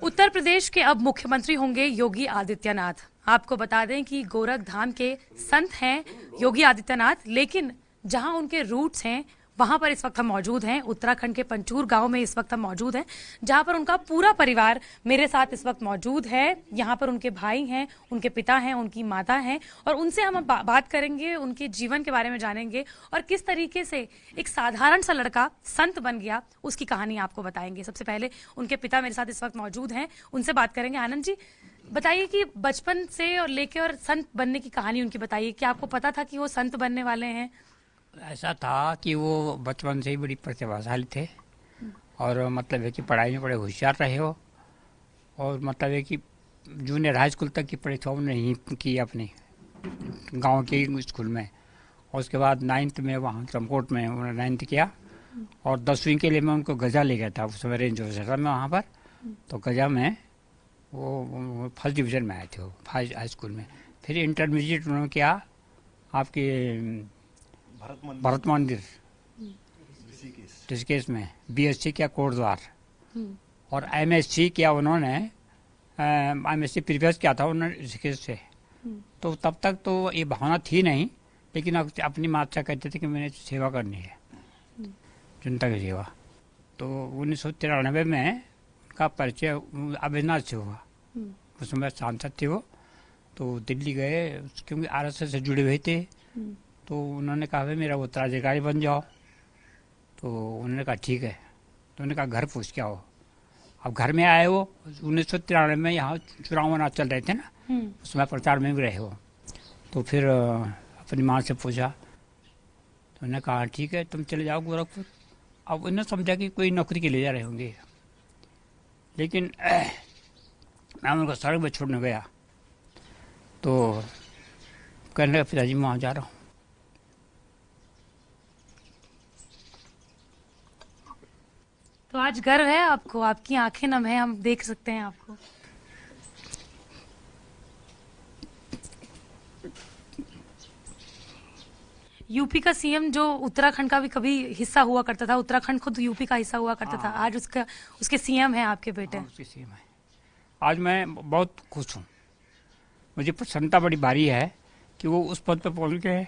उत्तर प्रदेश के अब मुख्यमंत्री होंगे योगी आदित्यनाथ। आपको बता दें कि गोरखधाम के संत हैं योगी आदित्यनाथ, लेकिन जहां उनके रूट्स हैं वहां पर इस वक्त हम मौजूद हैं। उत्तराखंड के पंचूर गांव में इस वक्त हम मौजूद हैं, जहां पर उनका पूरा परिवार मेरे साथ इस वक्त मौजूद है। यहां पर उनके भाई हैं, उनके पिता हैं, उनकी माता हैं, और उनसे हम बात करेंगे, उनके जीवन के बारे में जानेंगे और किस तरीके से एक साधारण सा लड़का संत बन गया उसकी कहानी आपको बताएंगे। सबसे पहले उनके पिता मेरे साथ इस वक्त मौजूद हैं, उनसे बात करेंगे। आनंद जी, बताइए कि बचपन से और लेके और संत बनने की कहानी उनकी बताइए। क्या आपको पता था कि वो संत बनने वाले हैं? ऐसा था कि वो बचपन से ही बड़ी प्रतिभाशाली थे और मतलब है कि पढ़ाई में बड़े होशियार रहे हो, और मतलब है कि जूनियर हाई स्कूल तक की परीक्षा उन्होंने ही की अपने गांव के स्कूल में। और उसके बाद 9th में वहाँ चमकोट में उन्होंने 9th किया, और 10वीं के लिए मैं उनको गजा ले गया था उस समय रेंज ऑफिसर में वहाँ पर। तो गजा में वो फर्स्ट डिवीज़न में आए थे वो हाई स्कूल में। फिर इंटरमीडिएट उन्होंने किया आपके भरत मंदिर ऋषिकेश में, BSc किया कोटद्वार, और MSc किया उन्होंने, MSc प्रीवियस किया था उन्होंने ऋषिकेश से। तो तब तक तो ये भावना थी नहीं, लेकिन अपनी माता से कहते थे कि मैंने सेवा करनी है, जनता की सेवा। तो 1993 में उनका परिचय अभिनाथ से हुआ। उस समय सांसद थे वो, तो दिल्ली गए क्योंकि RSS से जुड़े हुए थे। तो उन्होंने कहा भाई मेरा उत्तराधिकारी बन जाओ। तो उन्होंने कहा ठीक है। तो उन्होंने कहा घर पूछ के आओ। अब घर में आए वो 1993 में, यहाँ चुनाव वनाव चल रहे थे ना, उसमें प्रचार में भी रहे हो। तो फिर अपनी माँ से पूछा, तो उन्होंने कहा ठीक है तुम चले जाओ गोरखपुर। अब उन्होंने समझा कि कोई नौकरी के ले जा रहे होंगे, लेकिन मैं उनको सड़क पर छोड़ने गया तो कहने लगा पिताजी मैं वहाँ जा रहा हूँ। तो आज गर्व है आपको, आपकी आंखें नम है, हम देख सकते हैं आपको। यूपी का सीएम जो उत्तराखंड का भी कभी हिस्सा हुआ करता था, उत्तराखंड खुद यूपी का हिस्सा हुआ करता था, आज उसके सीएम हैं आपके बेटे। उसके सीएम है। आज मैं बहुत खुश हूँ, मुझे प्रसन्नता बड़ी भारी है कि वो उस पद पर पहुँच गए।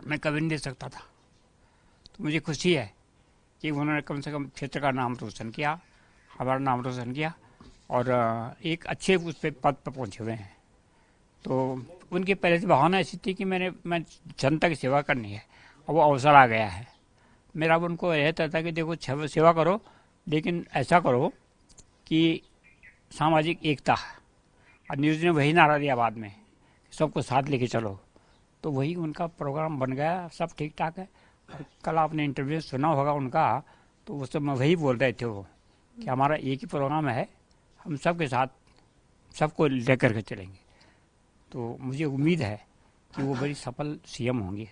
मैं कभी नहीं दे सकता था। तो मुझे खुशी है कि उन्होंने कम से कम क्षेत्र का नाम रोशन किया, हमारा नाम रोशन किया, और एक अच्छे उस पे पद पर पहुँचे हुए हैं। तो उनकी पहले से भावना ऐसी थी कि मैं जनता की सेवा करनी है, और वो अवसर आ गया है। मेरा उनको रहता था कि देखो सेवा करो, लेकिन ऐसा करो कि सामाजिक एकता। और न्यूज़ ने वही नारा दिया बाद में, सबको साथ लेके चलो। तो वही उनका प्रोग्राम बन गया, सब ठीक ठाक है। और कल आपने इंटरव्यू सुना होगा उनका, तो उस समय वही बोल रहे थे वो कि हमारा एक ही प्रोग्राम है, हम सबके साथ सबको लेकर के चलेंगे। तो मुझे उम्मीद है कि वो बड़ी सफल सीएम होंगे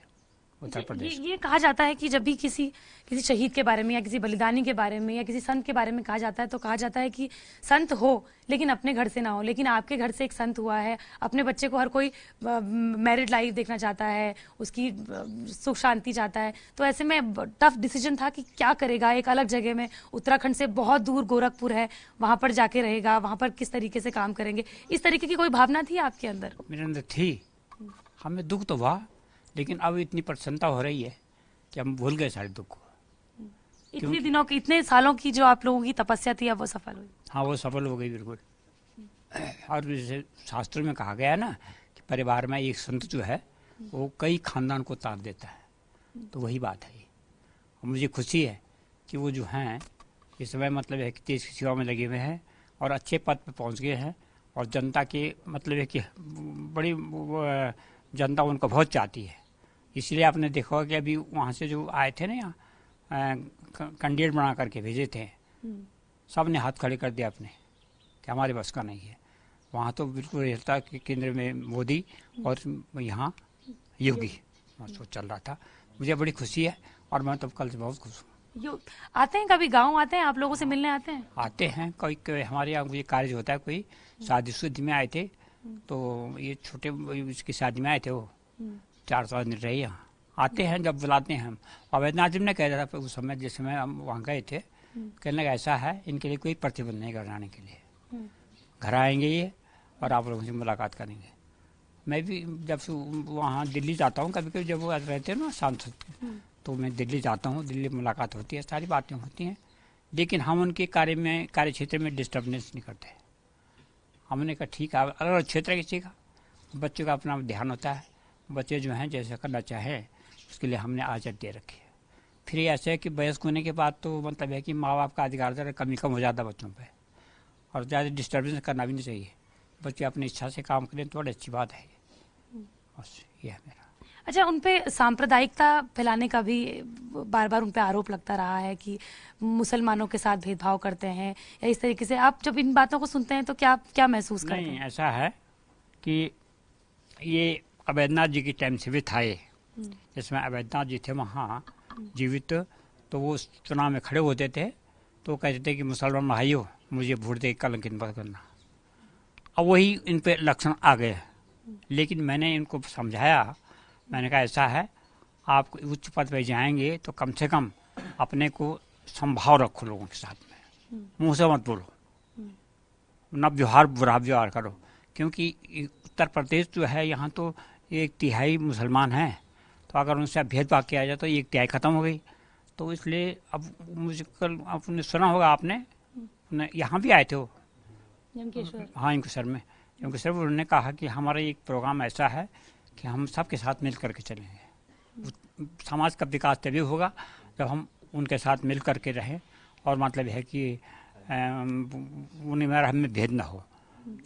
उत्तर प्रदेश। ये कहा जाता है कि जब भी किसी शहीद के बारे में या किसी बलिदानी के बारे में या किसी संत के बारे में कहा जाता है, तो कहा जाता है कि संत हो लेकिन अपने घर से ना हो। लेकिन आपके घर से एक संत हुआ है, अपने बच्चे को हर कोई मैरिड लाइफ देखना चाहता है, उसकी सुख शांति चाहता है। तो ऐसे में टफ डिसीजन था कि क्या करेगा, एक अलग जगह में, उत्तराखंड से बहुत दूर गोरखपुर है, वहां पर जाके रहेगा, वहां पर किस तरीके से काम करेंगे, इस तरीके की कोई भावना थी आपके अंदर? मेरे अंदर थी, हमें दुख तो हुआ, लेकिन अब इतनी प्रसन्नता हो रही है कि हम भूल गए सारे दुख को। इतने दिनों की, इतने सालों की जो आप लोगों की तपस्या थी, अब वो सफल हुई। हाँ, वो सफल हो गई बिल्कुल। और जैसे शास्त्र में कहा गया है ना कि परिवार में एक संत जो है वो कई खानदान को तार देता है, तो वही बात है ये। और मुझे खुशी है कि वो जो हैं इस समय मतलब है कि देश की सेवा में लगे हुए हैं और अच्छे पद पर पहुंच गए हैं, और जनता के मतलब है कि बड़ी जनता उनको बहुत चाहती है। इसलिए आपने देखा होगा कि अभी वहाँ से जो आए थे ना, यहाँ कैंडिडेट बना करके भेजे थे, सब ने हाथ खड़े कर दिया अपने कि हमारे बस का नहीं है। वहाँ तो बिल्कुल रहता कि केंद्र में मोदी और यहाँ योगी तो चल रहा था। मुझे बड़ी खुशी है और मैं तो कल से बहुत खुश हूँ। आते हैं कभी गांव, आते हैं आप लोगों से मिलने आते हैं? आते हैं, कोई हमारे यहाँ मुझे कार्य होता है, कोई शादी शुदी में आए थे, तो ये छोटे इसकी शादी में आए थे वो, 400 आदमी रहे यहाँ, आते हैं जब बुलाते हैं हम। अवैधनाथ जी ने कह रहा था उस समय, जिस समय हम वहाँ गए थे, कहने लगा ऐसा है इनके लिए कोई प्रतिबंध नहीं कराने के लिए, घर आएंगे ये और आप लोगों से मुलाकात करेंगे। मैं भी जब से वहाँ दिल्ली जाता हूँ, कभी कभी जब वो रहते हैं ना सांसद, तो मैं दिल्ली जाता हूँ, दिल्ली मुलाकात होती है, सारी बातें होती हैं, लेकिन हम उनके कार्य क्षेत्र में डिस्टर्बेंस नहीं करते। हमने कहा ठीक है, अलग क्षेत्र किसी का, बच्चों का अपना ध्यान होता है, बच्चे जो हैं जैसे करना चाहें उसके लिए हमने आज़ादी दे रखी है। फिर ये ऐसे है कि वयस्क होने के बाद तो मतलब है कि माँ बाप का अधिकार ज़रा कम हो जाता बच्चों पे, और ज़्यादा डिस्टर्बेंस करना भी नहीं चाहिए। बच्चे अपनी इच्छा से काम करें तो बड़ी अच्छी बात है, बस ये है मेरा। अच्छा, उन पे सांप्रदायिकता फैलाने का भी बार बार उन पे आरोप लगता रहा है कि मुसलमानों के साथ भेदभाव करते हैं या इस तरीके से। आप जब इन बातों को सुनते हैं तो क्या क्या महसूस करते हैं? ऐसा है कि ये अवैधनाथ जी के टाइम से भी था ये, जिसमें अवैधनाथ जी थे वहाँ जीवित, तो वो चुनाव में खड़े होते थे तो कहते थे कि मुसलमान भाइयों मुझे वोट दे कलंकित मत करना। अब वही इन पे लक्षण आ गए, लेकिन मैंने इनको समझाया, मैंने कहा ऐसा है आप उच्च पद पर जाएंगे तो कम से कम अपने को संभाव रखो लोगों के साथ में, मुँह से मत बोलो, न व्यवहार बुरा व्यवहार करो, क्योंकि उत्तर प्रदेश जो है यहाँ तो 1/3 मुसलमान हैं, तो अगर उनसे भेदभाव किया जाए तो 1/3 खत्म हो गई। तो इसलिए अब मुझे कल आपने सुना होगा, आपने यहाँ भी आए थे वो, हाँ यमकेश्वर में, यमकेश्वर में उन्होंने कहा कि हमारा एक प्रोग्राम ऐसा है कि हम सबके साथ मिल करके चलेंगे। समाज का विकास तभी होगा जब हम उनके साथ मिल करके रहें, और मतलब है कि उन्हें मेरा हमें भेद ना हो,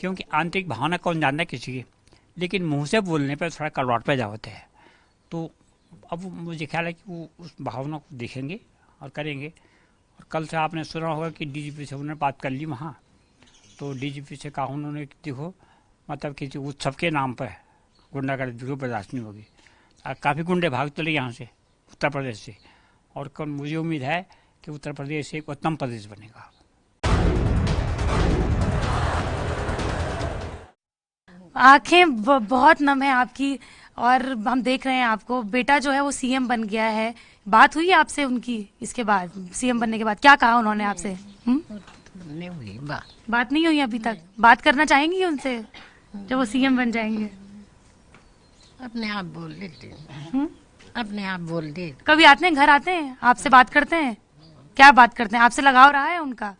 क्योंकि आंतरिक भावना कौन जानता है किसी की, लेकिन मुंह से बोलने पर थोड़ा कड़वाहट पैदा होते हैं। तो अब मुझे ख्याल है कि वो उस भावना को देखेंगे और करेंगे। और कल से आपने सुना होगा कि डीजीपी से उन्होंने बात कर ली वहाँ, तो डीजीपी से कहा उन्होंने देखो मतलब किसी उत्सव के नाम पर गुंडागर्दी को बर्दाश्त नहीं होगी। काफ़ी गुंडे भाग चले यहाँ से, उत्तर प्रदेश से, और कल मुझे उम्मीद है कि उत्तर प्रदेश एक उत्तम प्रदेश बनेगा। आंखें बहुत नम है आपकी, और हम देख रहे हैं आपको, बेटा जो है वो सीएम बन गया है। बात हुई आपसे उनकी इसके बाद, सीएम बनने के बाद क्या कहा उन्होंने आपसे? नहीं हुई बात नहीं हुई अभी तक? बात करना चाहेंगी उनसे जब वो सीएम बन जाएंगे? अपने आप बोल देते, अपने आप बोल दे। कभी आते हैं, घर आते हैं, आपसे बात करते हैं? क्या बात करते हैं? आपसे लगाव रहा है उनका?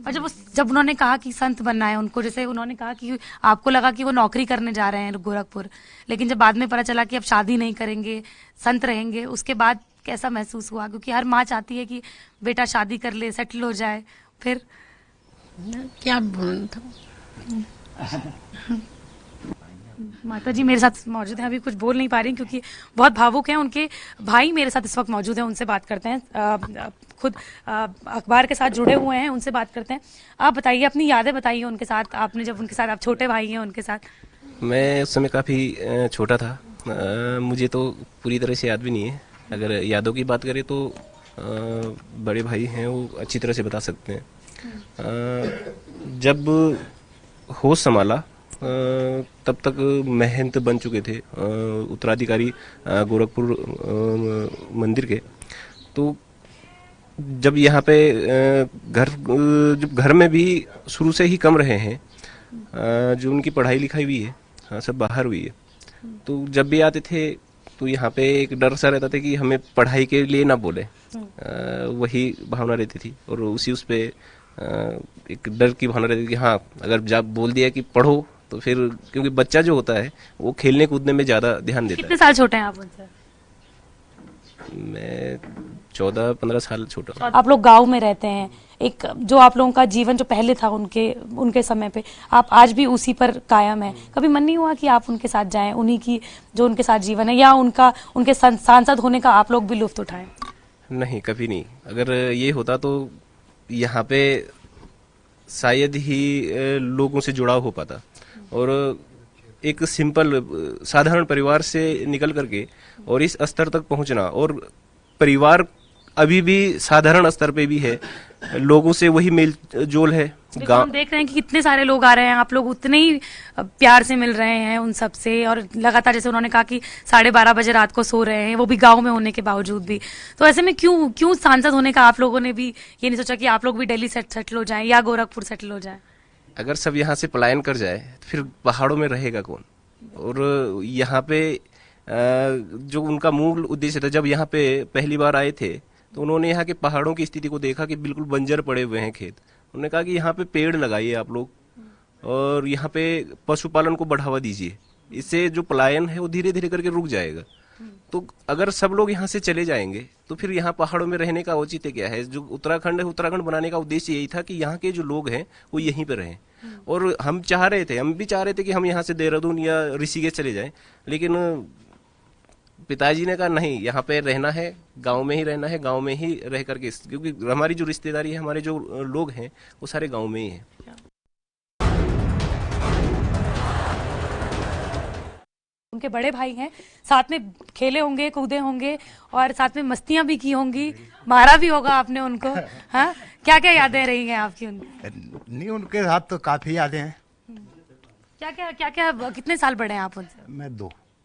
और जब उन्होंने कहा कि संत बनना है उनको, जैसे उन्होंने कहा कि आपको लगा कि वो नौकरी करने जा रहे हैं गोरखपुर, लेकिन जब बाद में पता चला कि अब शादी नहीं करेंगे, संत रहेंगे, उसके बाद कैसा महसूस हुआ? क्योंकि हर माँ चाहती है कि बेटा शादी कर ले, सेटल हो जाए। फिर क्या बोलता? माता जी मेरे साथ मौजूद हैं, अभी कुछ बोल नहीं पा रही क्योंकि बहुत भावुक हैं। उनके भाई मेरे साथ इस वक्त मौजूद हैं, उनसे बात करते हैं। खुद अखबार के साथ जुड़े हुए हैं, उनसे बात करते हैं। आप बताइए, अपनी यादें बताइए उनके साथ, आपने जब उनके साथ, आप छोटे भाई हैं उनके साथ। मैं उस समय काफ़ी छोटा था, मुझे तो पूरी तरह से याद भी नहीं है। अगर यादों की बात करें तो बड़े भाई हैं, वो अच्छी तरह से बता सकते हैं। जब होश संभाला तब तक महंत बन चुके थे, उत्तराधिकारी गोरखपुर मंदिर के। तो जब यहाँ पे जब घर में भी शुरू से ही कम रहे हैं, जो उनकी पढ़ाई लिखाई हुई है, हाँ, सब बाहर हुई है। तो जब भी आते थे तो यहाँ पे एक डर सा रहता था कि हमें पढ़ाई के लिए ना बोले, वही भावना रहती थी। और उसी उस पे एक डर की भावना रहती थी कि हाँ, अगर जब बोल दिया कि पढ़ो तो फिर, क्योंकि बच्चा जो होता है वो खेलने कूदने में ज़्यादा ध्यान देता है। कितने साल छोटे हैं आप उनसे? मैं 14-15 साल छोटा हूँ। आप लोग गांव में रहते हैं, एक जो आप लोगों का जीवन जो पहले था उनके समय पे, आप आज भी उसी पर कायम है। कभी मन नहीं हुआ कि आप उनके साथ जाएं, उन्हीं की जो उनके साथ जीवन है, या उनके सांसद होने का आप लोग भी लुत्फ उठाएं? नहीं, कभी नहीं। अगर ये होता तो यहाँ पे शायद ही लोगों से जुड़ाव हो पाता, और एक सिंपल साधारण परिवार से निकल करके और इस स्तर तक पहुंचना, और परिवार अभी भी साधारण स्तर पे भी है, लोगों से वही मेल जोल है, देखो, हम देख रहे हैं कि कितने सारे लोग आ रहे हैं, आप लोग उतने ही प्यार से मिल रहे हैं उन सब से, और लगातार जैसे उन्होंने कहा कि 12:30 बजे रात को सो रहे हैं, वो भी गांव में होने के बावजूद भी। तो ऐसे में क्यों सांसद होने का आप लोगों ने भी ये नहीं सोचा कि आप लोग भी दिल्ली सेटल हो जाएं या गोरखपुर सेटल हो जाएं? अगर सब यहाँ से पलायन कर जाए तो फिर पहाड़ों में रहेगा कौन? और यहाँ पे जो उनका मूल उद्देश्य था, जब यहाँ पे पहली बार आए थे तो उन्होंने यहाँ के पहाड़ों की स्थिति को देखा कि बिल्कुल बंजर पड़े हुए हैं खेत। उन्होंने कहा कि यहाँ पे पेड़ लगाइए आप लोग, और यहाँ पे पशुपालन को बढ़ावा दीजिए, इससे जो पलायन है वो धीरे धीरे करके रुक जाएगा। तो अगर सब लोग यहाँ से चले जाएंगे तो फिर यहाँ पहाड़ों में रहने का औचित्य क्या है? जो उत्तराखंड है, उत्तराखंड बनाने का उद्देश्य यही था कि यहाँ के जो लोग हैं वो यहीं पे रहें। और हम भी चाह रहे थे कि हम यहाँ से देहरादून या ऋषिकेश चले जाएं, लेकिन पिताजी ने कहा नहीं, यहाँ पे रहना है, गांव में ही रहना है, गांव में ही रह करके, क्योंकि हमारी जो रिश्तेदारी है, हमारे जो लोग हैं वो सारे गांव में ही हैं। उनके बड़े भाई हैं, साथ में खेले होंगे, कूदे होंगे और साथ में मस्तियां भी की होंगी, मारा भी होगा आपने उनको। हाँ, क्या क्या यादें रही हैं आपकी उनकी? नहीं, उनके साथ तो काफी यादें हैं। क्या कितने साल बड़े हैं आप उनसे? मैं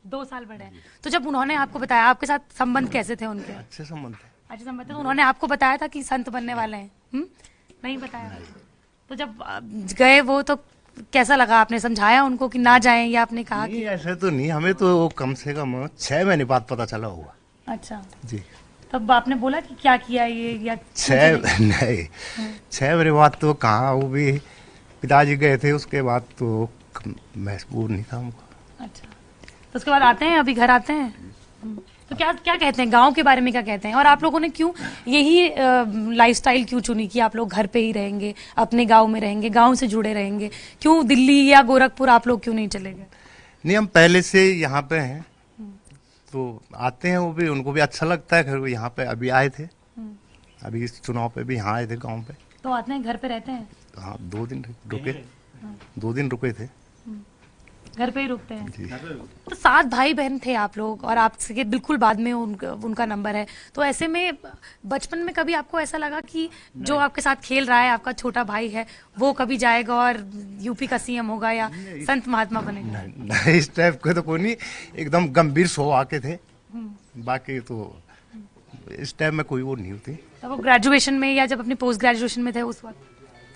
2 साल बड़े हैं। तो जब उन्होंने आपको बताया, आपके साथ संबंध कैसे थे उनके? अच्छे संबंध थे। अच्छे संबंध थे। तो उन्होंने आपको बताया था कि संत बनने वाले हैं? नहीं बताया? तो जब गए वो, तो कैसा लगा? आपने समझाया उनको कि ना जाएं, या आपने कहा नहीं, कि? ऐसे तो नहीं, हमें तो कम से कम 6 महीने बाद पता चला हुआ। अच्छा जी। तब आपने बोला कि क्या किया ये, या 6 नहीं, 6 महीने बाद तो कहाँ, वो भी पिताजी गए थे, उसके बाद तो महसूस नहीं था हमको। अच्छा, तो उसके बाद आते हैं, अभी घर आते हैं, तो क्या कहते हैं गांव के बारे में, क्या कहते हैं? और आप लोगों ने क्यों यही लाइफस्टाइल क्यों चुनी कि आप लोग घर पे ही रहेंगे, अपने गांव में रहेंगे, गांव से जुड़े रहेंगे? क्यों दिल्ली या गोरखपुर आप लोग क्यों नहीं चले गए? नहीं, हम पहले से यहाँ पे हैं, तो आते हैं, वो भी, उनको भी अच्छा लगता है। फिर यहाँ पे अभी आए थे, अभी इस चुनाव पे भी यहाँ आए थे गाँव पे। तो आते हैं, घर पे रहते हैं? हाँ, 2 दिन रुके, 2 दिन रुके थे, घर पे ही रुकते हैं। तो 7 भाई बहन थे आप लोग, और आपसे बिल्कुल बाद में उनका नंबर है। तो ऐसे में बचपन में कभी आपको ऐसा लगा कि जो आपके साथ खेल रहा है, आपका छोटा भाई है, वो कभी जाएगा और यूपी का सीएम होगा या संत महात्मा बनेगा? नहीं, इस टाइप के तो कोई नहीं, एकदम गंभीर सो आके थे। बाकी तो इस टाइम में कोई वो नहीं होती। तो वो ग्रेजुएशन में या जब अपनी पोस्ट ग्रेजुएशन में थे उस वक्त?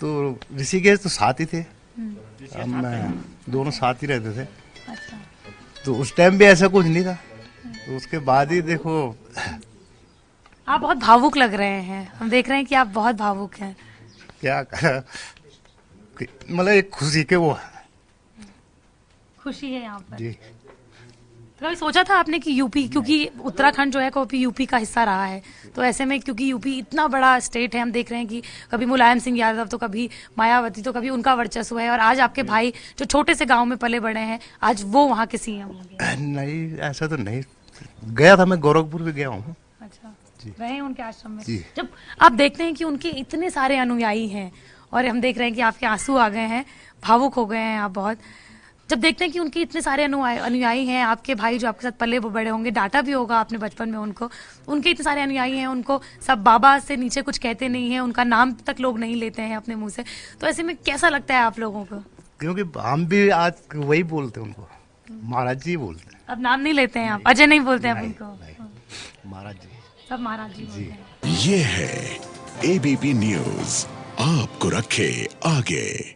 तो ऋषिकेश तो साथ ही थे, हम दोनों साथ ही रहते थे। अच्छा, तो उस टाइम भी ऐसा कुछ नहीं था। तो उसके बाद ही देखो, आप बहुत भावुक लग रहे हैं, हम देख रहे हैं कि आप बहुत भावुक हैं। क्या करा, मतलब एक खुशी के वो खुशी है यहाँ पर जी। तो कभी सोचा था आपने कि यूपी, क्योंकि उत्तराखंड जो है कभी यूपी का हिस्सा रहा है, तो ऐसे में क्योंकि यूपी इतना बड़ा स्टेट है, हम देख रहे हैं कि कभी मुलायम सिंह यादव, तो कभी मायावती, तो कभी उनका वर्चस्व है, और आज आपके भाई जो छोटे से गांव में पले बड़े हैं, आज वो वहाँ के सीएम होंगे। नहीं, ऐसा तो नहीं। गया था, मैं गोरखपुर भी गया हूँ। अच्छा, रहे उनके आश्रम में? जी। जब आप देखते हैं कि उनके इतने सारे अनुयायी हैं, और हम देख रहे हैं कि आपके आंसू आ गए हैं, भावुक हो गए हैं आप बहुत, जब देखते हैं कि उनके इतने सारे अनुयायी हैं, आपके भाई जो आपके साथ पले बड़े होंगे, डांटा भी होगा आपने बचपन में उनको, उनके इतने सारे अनुयायी हैं, उनको सब बाबा से नीचे कुछ कहते नहीं है, उनका नाम तक लोग नहीं लेते हैं अपने मुंह से, तो ऐसे में कैसा लगता है आप लोगों को? क्योंकि हम भी आज वही बोलते हैं उनको, महाराज जी बोलते हैं। अब नाम नहीं लेते हैं आप, अजय नहीं बोलते हैं आप उनको? महाराज जी, सब महाराज जी बोलते हैं। ये है एबीपी न्यूज, आपको रखे आगे।